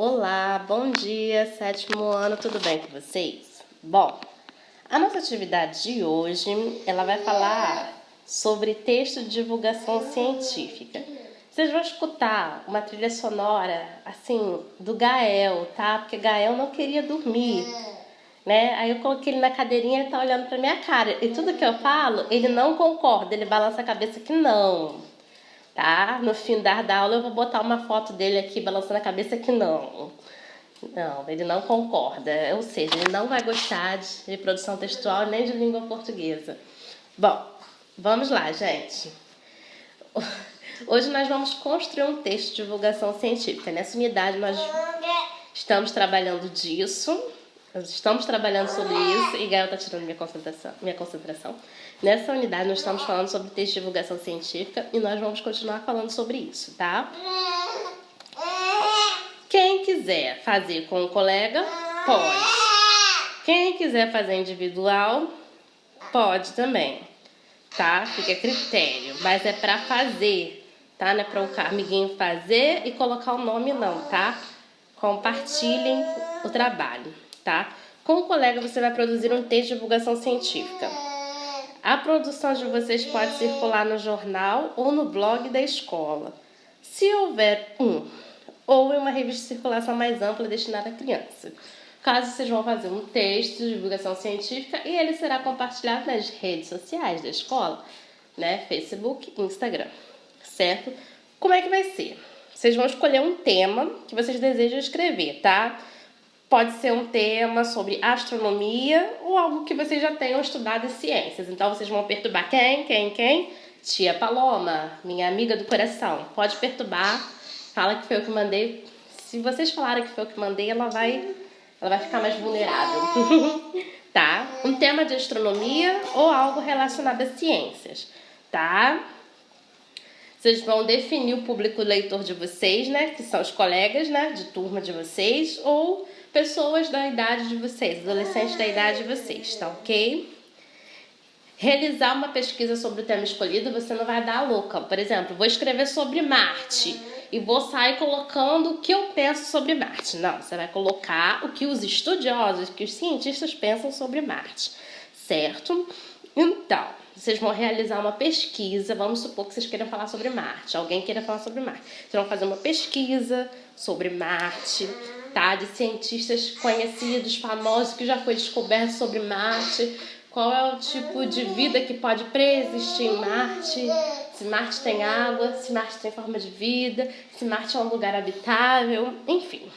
Olá, bom dia, sétimo ano, tudo bem com vocês? Bom, a nossa atividade de hoje, ela vai falar sobre texto de divulgação científica. Vocês vão escutar uma trilha sonora, assim, do Gael, tá? Porque Gael não queria dormir, né? Aí eu coloquei ele na cadeirinha, ele tá olhando pra minha cara. E tudo que eu falo, ele não concorda, ele balança a cabeça que não. Tá? No fim da aula eu vou botar uma foto dele aqui balançando a cabeça que não. Não, ele não concorda. Ou seja, ele não vai gostar de produção textual nem de língua portuguesa. Bom, vamos lá, gente. Hoje nós vamos construir um texto de divulgação científica. Nessa unidade nós estamos trabalhando disso. Nós estamos trabalhando sobre isso. E Gael está tirando minha concentração. Nessa unidade nós estamos falando sobre texto de divulgação científica e nós vamos continuar falando sobre isso, tá? Quem quiser fazer com o colega, pode. Quem quiser fazer individual, pode também, tá? Fica a critério, mas é pra fazer, tá? Não é pra o amiguinho fazer e colocar o nome não, tá? Compartilhem o trabalho, tá? Com o colega você vai produzir um texto de divulgação científica. A produção de vocês pode circular no jornal ou no blog da escola, se houver ou em uma revista de circulação mais ampla destinada à criança. Caso vocês vão fazer um texto de divulgação científica e ele será compartilhado nas redes sociais da escola, né? Facebook e Instagram, certo? Como é que vai ser? Vocês vão escolher um tema que vocês desejam escrever, tá? Pode ser um tema sobre astronomia ou algo que vocês já tenham estudado em ciências. Então, vocês vão perturbar quem? Tia Paloma, minha amiga do coração. Pode perturbar, fala que foi eu que mandei. Se vocês falarem que foi eu que mandei, ela vai ficar mais vulnerável. Tá? Um tema de astronomia ou algo relacionado a ciências, tá? Vocês vão definir o público leitor de vocês, né? Que são os colegas, né? De turma de vocês ou pessoas da idade de vocês, adolescentes da idade de vocês, tá ok? Realizar uma pesquisa sobre o tema escolhido, você não vai dar a louca. Por exemplo, vou escrever sobre Marte e vou sair colocando o que eu penso sobre Marte. Não, você vai colocar o que os estudiosos, o que os cientistas pensam sobre Marte, certo? Então, vocês vão realizar uma pesquisa, vamos supor que vocês queiram falar sobre Marte, alguém queira falar sobre Marte. Vocês vão fazer uma pesquisa sobre Marte, tá? De cientistas conhecidos, famosos, que já foi descoberto sobre Marte, qual é o tipo de vida que pode preexistir em Marte, se Marte tem água, se Marte tem forma de vida, se Marte é um lugar habitável, enfim.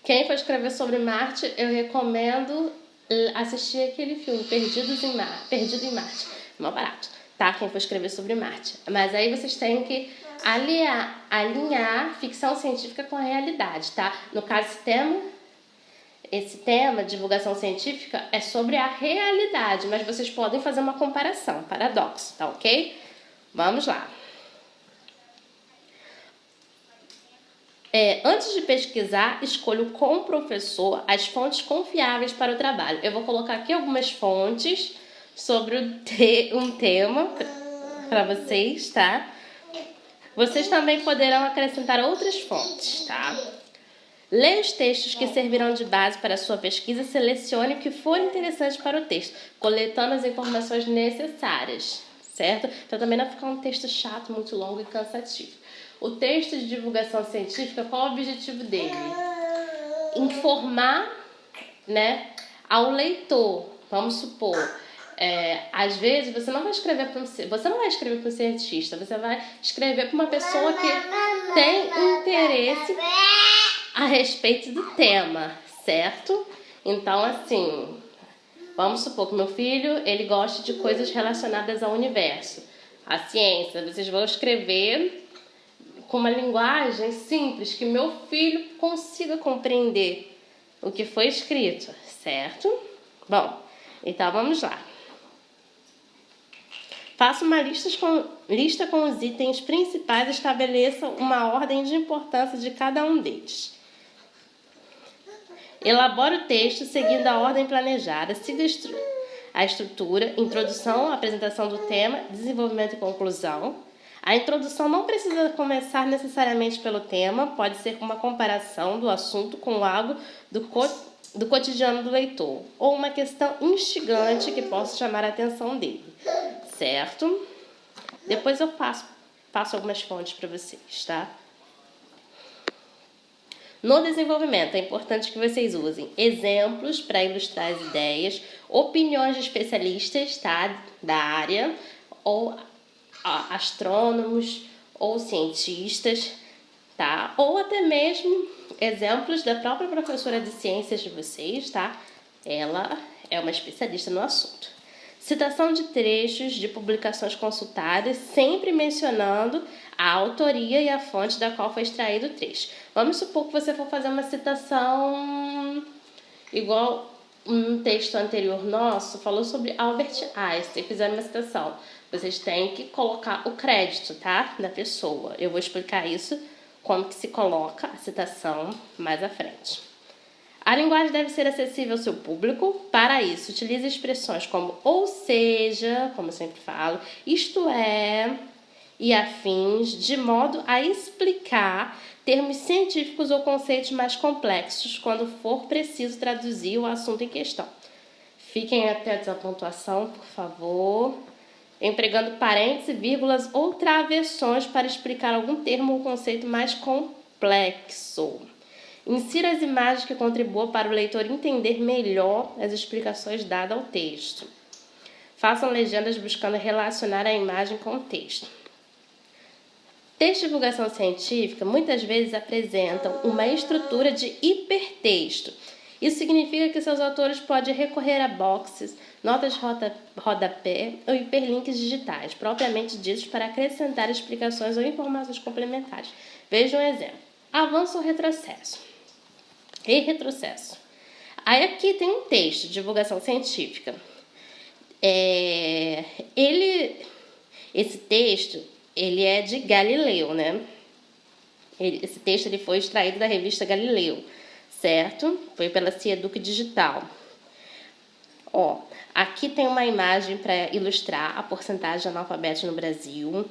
Quem for escrever sobre Marte, eu recomendo assistir aquele filme, Perdido em Marte. Mal barato, tá? Quem for escrever sobre Marte. Mas aí vocês têm que alinhar ficção científica com a realidade, tá? No caso, esse tema, divulgação científica, é sobre a realidade, mas vocês podem fazer uma comparação, paradoxo, tá ok? Vamos lá. Antes de pesquisar, escolho com o professor as fontes confiáveis para o trabalho. Eu vou colocar aqui algumas fontes sobre um tema para vocês, tá? Vocês também poderão acrescentar outras fontes, tá? Leia os textos que servirão de base para a sua pesquisa e selecione o que for interessante para o texto, coletando as informações necessárias, certo? Então também não ficar um texto chato, muito longo e cansativo. O texto de divulgação científica, qual é o objetivo dele? Informar, né, ao leitor. Vamos supor, às vezes você não vai escrever para um cientista, você vai escrever para uma pessoa que tem interesse a respeito do tema, certo? Então, assim, vamos supor que meu filho, ele gosta de coisas relacionadas ao universo, à ciência. Vocês vão escrever com uma linguagem simples, que meu filho consiga compreender o que foi escrito, certo? Bom, então vamos lá. Faça uma lista com os itens principais e estabeleça uma ordem de importância de cada um deles. Elabore o texto seguindo a ordem planejada. Siga a estrutura: introdução, apresentação do tema, desenvolvimento e conclusão. A introdução não precisa começar necessariamente pelo tema, pode ser uma comparação do assunto com algo do cotidiano do leitor, ou uma questão instigante que possa chamar a atenção dele, certo? Depois eu passo algumas fontes para vocês, tá? No desenvolvimento, é importante que vocês usem exemplos para ilustrar as ideias, opiniões de especialistas, tá, da área, ou astrônomos, ou cientistas, tá? Ou até mesmo exemplos da própria professora de ciências de vocês, tá? Ela é uma especialista no assunto. Citação de trechos de publicações consultadas, sempre mencionando a autoria e a fonte da qual foi extraído o trecho. Vamos supor que você for fazer uma citação igual um texto anterior nosso, falou sobre Albert Einstein, fizeram uma citação. Vocês têm que colocar o crédito, tá? Da pessoa. Eu vou explicar isso, como que se coloca a citação mais à frente. A linguagem deve ser acessível ao seu público. Para isso, utilize expressões como ou seja, como eu sempre falo, isto é e afins, de modo a explicar termos científicos ou conceitos mais complexos quando for preciso traduzir o assunto em questão. Fiquem atentos à pontuação, por favor, empregando parênteses, vírgulas ou travessões para explicar algum termo ou conceito mais complexo. Insira as imagens que contribuam para o leitor entender melhor as explicações dadas ao texto. Façam legendas buscando relacionar a imagem com o texto. Textos de divulgação científica muitas vezes apresentam uma estrutura de hipertexto. Isso significa que seus autores podem recorrer a boxes, notas de rodapé ou hiperlinks digitais, propriamente ditos para acrescentar explicações ou informações complementares. Veja um exemplo. Avanço ou retrocesso. E retrocesso. Aí aqui tem um texto de divulgação científica. Esse texto, ele é de Galileu, né? Esse texto ele foi extraído da revista Galileu, certo? Foi pela Cieduc Digital. Ó, aqui tem uma imagem para ilustrar a porcentagem de analfabetos no Brasil,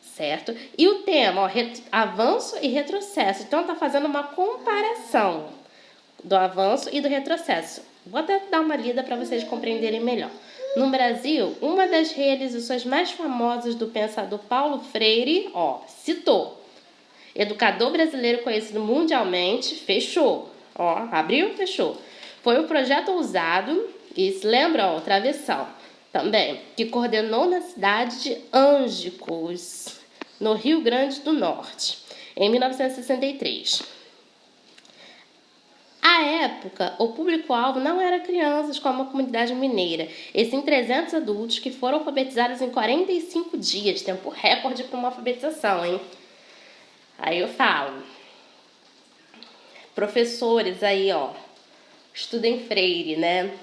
certo? E o tema, ó, avanço e retrocesso. Então, tá fazendo uma comparação do avanço e do retrocesso. Vou até dar uma lida para vocês compreenderem melhor. No Brasil, uma das realizações mais famosas do pensador Paulo Freire, ó, citou. Educador brasileiro conhecido mundialmente, fechou. Ó, abriu, fechou. Foi o projeto ousado, e se lembra, ó, travessão, também, que coordenou na cidade de Angicos, no Rio Grande do Norte, em 1963. À época, o público-alvo não era crianças como a comunidade mineira, e sim 300 adultos que foram alfabetizados em 45 dias, tempo recorde para uma alfabetização, hein? Aí eu falo, professores aí, ó, estudem Freire, né?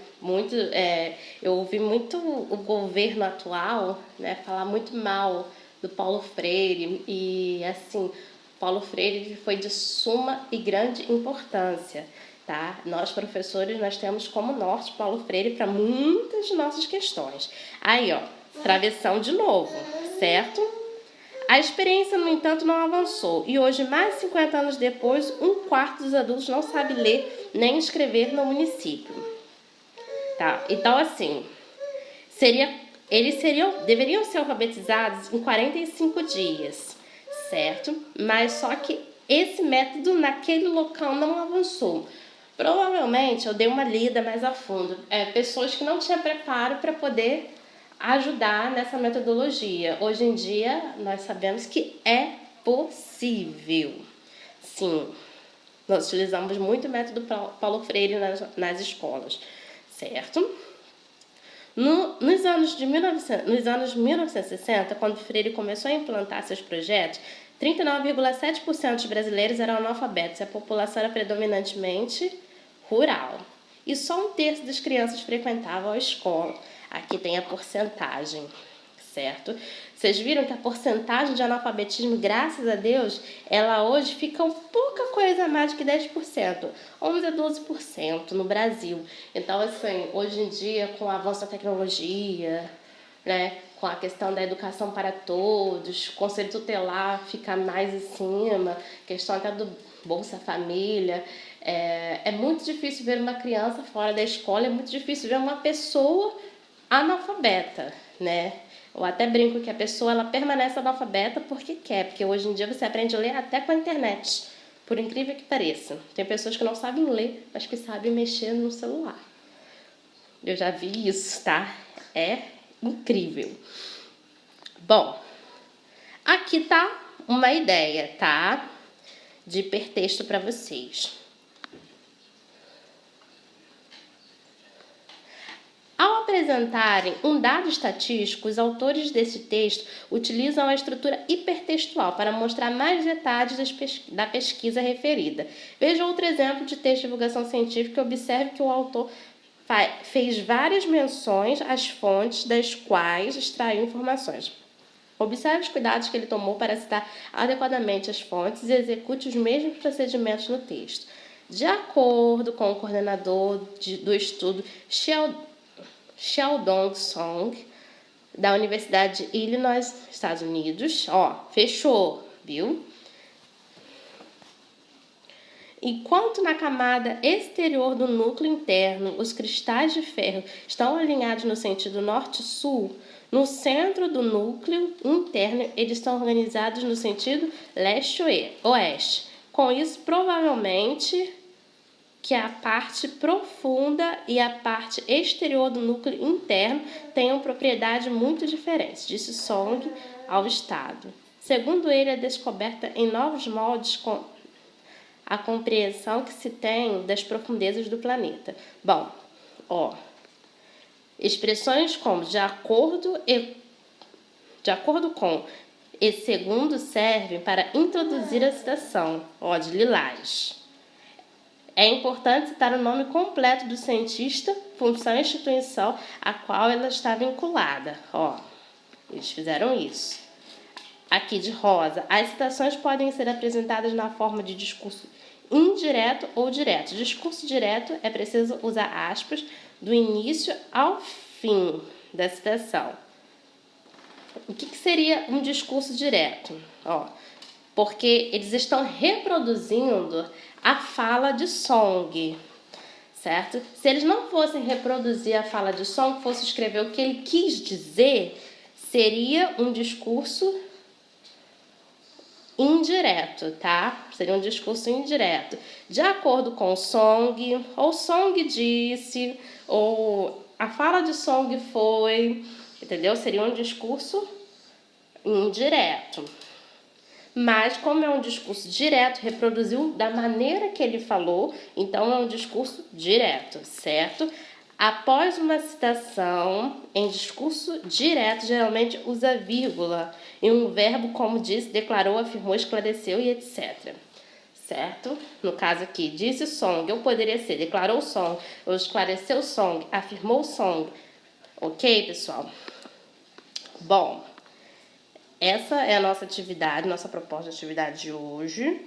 Eu ouvi muito o governo atual, né, falar muito mal do Paulo Freire, e assim, Paulo Freire foi de suma e grande importância, tá? Nós, professores, nós temos como norte Paulo Freire para muitas de nossas questões. Aí, ó, travessão de novo, certo? A experiência, no entanto, não avançou, e hoje, mais de 50 anos depois, 1/4 dos adultos não sabe ler nem escrever no município. Tá? Então, assim, deveriam ser alfabetizados em 45 dias, certo? Mas só que esse método naquele local não avançou. Provavelmente eu dei uma lida mais a fundo. Pessoas que não tinham preparo para poder ajudar nessa metodologia. Hoje em dia, nós sabemos que é possível. Sim, nós utilizamos muito o método Paulo Freire nas escolas, certo? Nos anos 1960, quando Freire começou a implantar seus projetos, 39,7% dos brasileiros eram analfabetos e a população era predominantemente rural. E só 1/3 das crianças frequentavam a escola. Aqui tem a porcentagem, certo? Vocês viram que a porcentagem de analfabetismo, graças a Deus, ela hoje fica pouca coisa mais que 10%, 11 a 12% no Brasil. Então, assim, hoje em dia, com o avanço da tecnologia, né, com a questão da educação para todos, o Conselho Tutelar fica mais em cima, questão até do Bolsa Família. É muito difícil ver uma criança fora da escola, é muito difícil ver uma pessoa analfabeta, né? Eu até brinco que a pessoa ela permanece analfabeta porque quer, porque hoje em dia você aprende a ler até com a internet, por incrível que pareça. Tem pessoas que não sabem ler, mas que sabem mexer no celular. Eu já vi isso, tá? É incrível. Bom, aqui tá uma ideia, tá? De hipertexto para vocês. Ao apresentarem um dado estatístico, os autores desse texto utilizam a estrutura hipertextual para mostrar mais detalhes da pesquisa referida. Veja outro exemplo de texto de divulgação científica e observe que o autor fez várias menções às fontes das quais extraiu informações. Observe os cuidados que ele tomou para citar adequadamente as fontes e execute os mesmos procedimentos no texto. De acordo com o coordenador do estudo, Sheldon Song, da Universidade de Illinois, Estados Unidos, fechou, viu? Enquanto na camada exterior do núcleo interno os cristais de ferro estão alinhados no sentido norte-sul, no centro do núcleo interno eles estão organizados no sentido leste-oeste. Com isso, provavelmente que a parte profunda e a parte exterior do núcleo interno tenham propriedades muito diferentes, disse Song ao Estado. Segundo ele, a descoberta em novos moldes com a compreensão que se tem das profundezas do planeta. Bom, expressões como de acordo com e segundo servem para introduzir a citação, de Lilás. É importante citar o nome completo do cientista, função e instituição a qual ela está vinculada. Eles fizeram isso. Aqui de rosa, as citações podem ser apresentadas na forma de discurso indireto ou direto. Discurso direto é preciso usar aspas do início ao fim da citação. O que seria um discurso direto? Porque eles estão reproduzindo a fala de Song, certo? Se eles não fossem reproduzir a fala de Song, fossem escrever o que ele quis dizer, seria um discurso indireto, tá? Seria um discurso indireto. De acordo com Song, ou Song disse, ou a fala de Song foi, entendeu? Seria um discurso indireto. Mas como é um discurso direto, reproduziu da maneira que ele falou, então é um discurso direto, certo? Após uma citação, em discurso direto, geralmente usa vírgula e um verbo como disse, declarou, afirmou, esclareceu e etc. Certo? No caso aqui, disse Song, eu poderia ser declarou Song, ou esclareceu Song, afirmou Song. Ok, pessoal? Bom, essa é a nossa atividade, nossa proposta de atividade de hoje,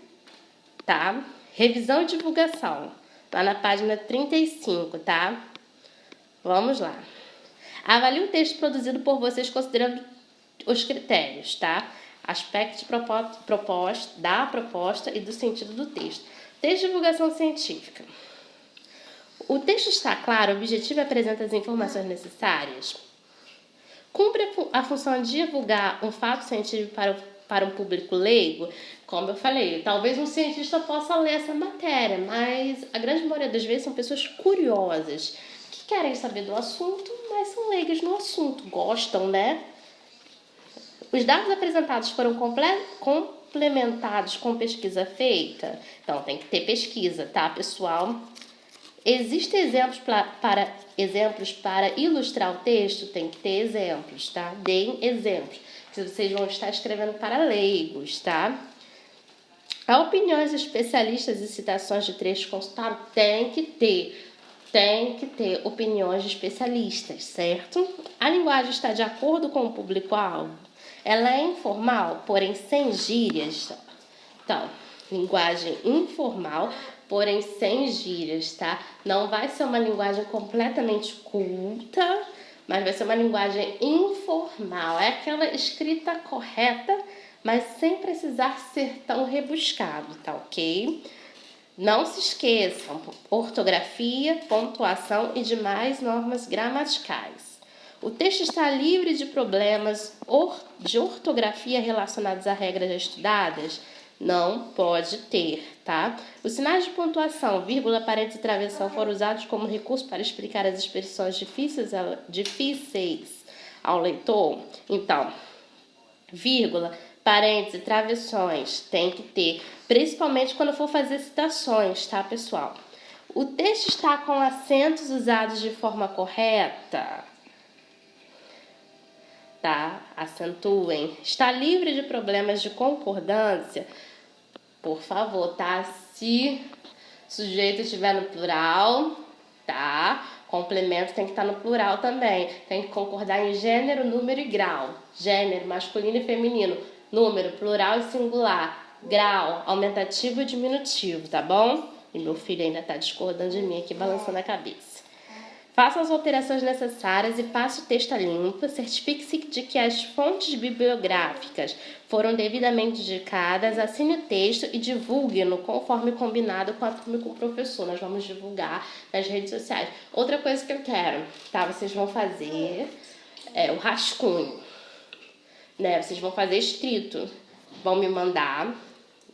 tá? Revisão e divulgação, lá na página 35, tá? Vamos lá. Avalie o texto produzido por vocês considerando os critérios, tá? Aspectos da proposta e do sentido do texto. Texto de divulgação científica. O texto está claro, objetivo e apresenta as informações necessárias? Cumpre a função de divulgar um fato científico para um público leigo? Como eu falei, talvez um cientista possa ler essa matéria, mas a grande maioria das vezes são pessoas curiosas, que querem saber do assunto, mas são leigas no assunto, gostam, né? Os dados apresentados foram complementados com pesquisa feita? Então, tem que ter pesquisa, tá, pessoal? Existem exemplos para ilustrar o texto? Tem que ter exemplos, tá? Deem exemplos. Vocês vão estar escrevendo para leigos, tá? Há opiniões de especialistas e citações de trechos consultados? Tem que ter opiniões de especialistas, certo? A linguagem está de acordo com o público-alvo? Ela é informal, porém sem gírias? Então, linguagem informal, porém sem gírias, tá? Não vai ser uma linguagem completamente culta, mas vai ser uma linguagem informal. É aquela escrita correta, mas sem precisar ser tão rebuscado, tá ok? Não se esqueçam, ortografia, pontuação e demais normas gramaticais. O texto está livre de problemas de ortografia relacionados a regras já estudadas? Não pode ter, tá? Os sinais de pontuação, vírgula, parênteses e travessão foram usados como recurso para explicar as expressões difíceis ao leitor. Então, vírgula, parênteses e travessões tem que ter, principalmente quando for fazer citações, tá, pessoal? O texto está com acentos usados de forma correta? Tá? Acentuem. Está livre de problemas de concordância? Por favor, tá? Se o sujeito estiver no plural, tá? Complemento tem que estar no plural também. Tem que concordar em gênero, número e grau. Gênero, masculino e feminino. Número, plural e singular. Grau, aumentativo e diminutivo, tá bom? E meu filho ainda tá discordando de mim aqui, balançando a cabeça. Faça as alterações necessárias e passe o texto a limpo. Certifique-se de que as fontes bibliográficas foram devidamente indicadas. Assine o texto e divulgue-no conforme combinado com a turma e com o professor. Nós vamos divulgar nas redes sociais. Outra coisa que eu quero, tá? Vocês vão fazer o rascunho, né? Vocês vão fazer escrito. Vão me mandar.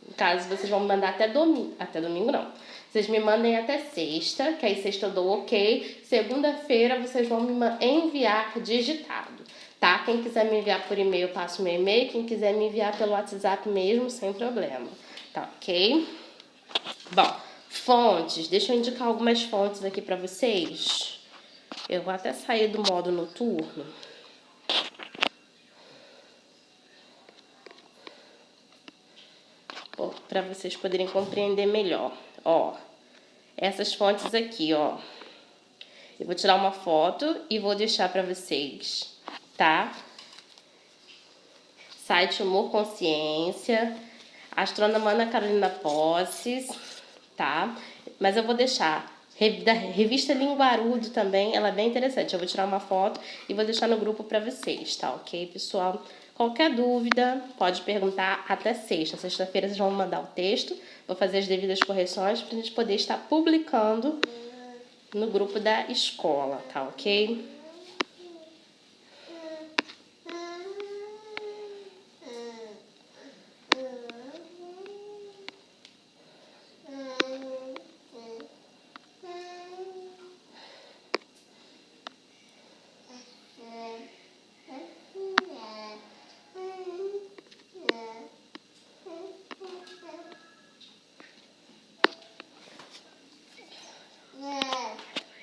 No caso, vocês vão me mandar até domingo. Até domingo não. Vocês me mandem até sexta, que aí sexta eu dou ok. Segunda-feira vocês vão me enviar digitado, tá? Quem quiser me enviar por e-mail, eu passo meu e-mail. Quem quiser me enviar pelo WhatsApp mesmo, sem problema. Tá ok? Bom, fontes. Deixa eu indicar algumas fontes aqui pra vocês. Eu vou até sair do modo noturno. Para vocês poderem compreender melhor. Ó, essas fontes aqui, ó. Eu vou tirar uma foto e vou deixar para vocês, tá? Site Humor Consciência, astrônoma Ana Carolina Posses, tá? Mas eu vou deixar da revista Linguarudo também, ela é bem interessante. Eu vou tirar uma foto e vou deixar no grupo para vocês, tá? Ok, pessoal? Qualquer dúvida, pode perguntar até sexta. Sexta-feira vocês vão mandar o texto, vou fazer as devidas correções para a gente poder estar publicando no grupo da escola, tá ok?